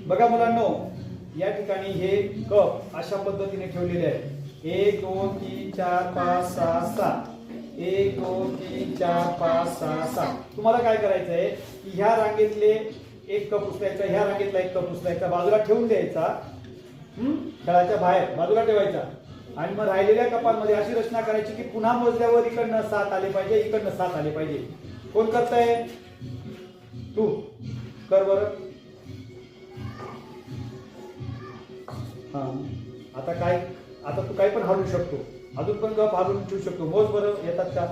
बघा मुलांनो, या ठिकाणी हे कप अशा पद्धतीने ठेवलेले आहेत. 1 2 3 4 5 6 7. 1 2 3 4 5 6 7. तुम्हाला काय करायचंय की ह्या रांगेतले एक कप उचलायचा, ह्या रांगेतला एक कप उचलायचा, बाजूला ठेवून द्यायचा. खेळाच्या बाहेर बाजूला ठेवायचा. आणि मग राहिलेल्या कपांमध्ये अशी रचना करायची की पुन्हा मोजल्यावर इकडनं 7 आले पाहिजे, इकडनं 7 आले पाहिजे. कोण करताय? तू कर बरं. हा, आता तू काही पण हलवू शकतो, अजून पण कप हलवून ठेवू शकतो. मोज बरं, येतात का?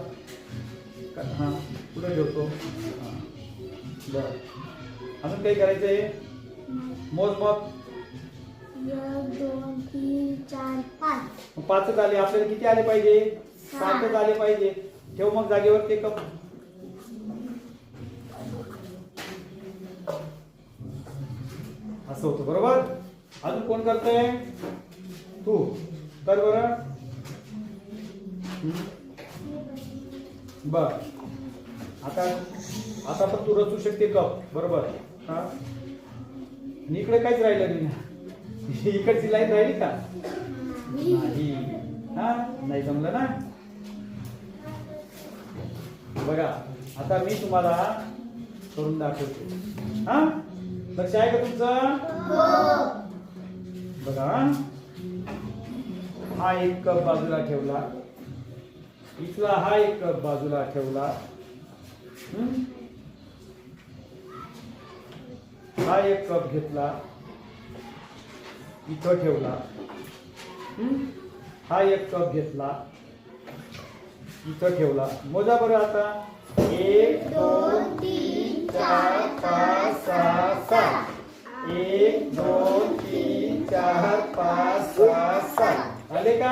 हा, कुठे ठेवतो? बरं, अजून काही करायचंय? मोज मग. 1 2 3 4 5. 5च आले. आपल्याला किती आले पाहिजे? 7च आले पाहिजे. ठेव मग जागेवर ते कप. असं होतं बरोबर. अजून कोण करतोय? तू कर बरं. बर, आता पण तू रचू शकते कप बरोबर. हा, आणि इकडे काहीच राहिलं नाही. इकडची लाईन राहिली का? नाही. हा, नाही जमलं ना. बघा, आता मी तुम्हाला करून दाखवतो. हा, लक्ष आहे का तुमचं? बघा, हा एक कप बाजूला ठेवला, इथला हा एक कप बाजूला ठेवला, हा एक कप घेतला, इथं ठेवला, हा एक कप घेतला, इथं ठेवला. मोजा बरं आता. 1 2 3 4 5 6 7. 1 2 3 4 5 6 7. आले का?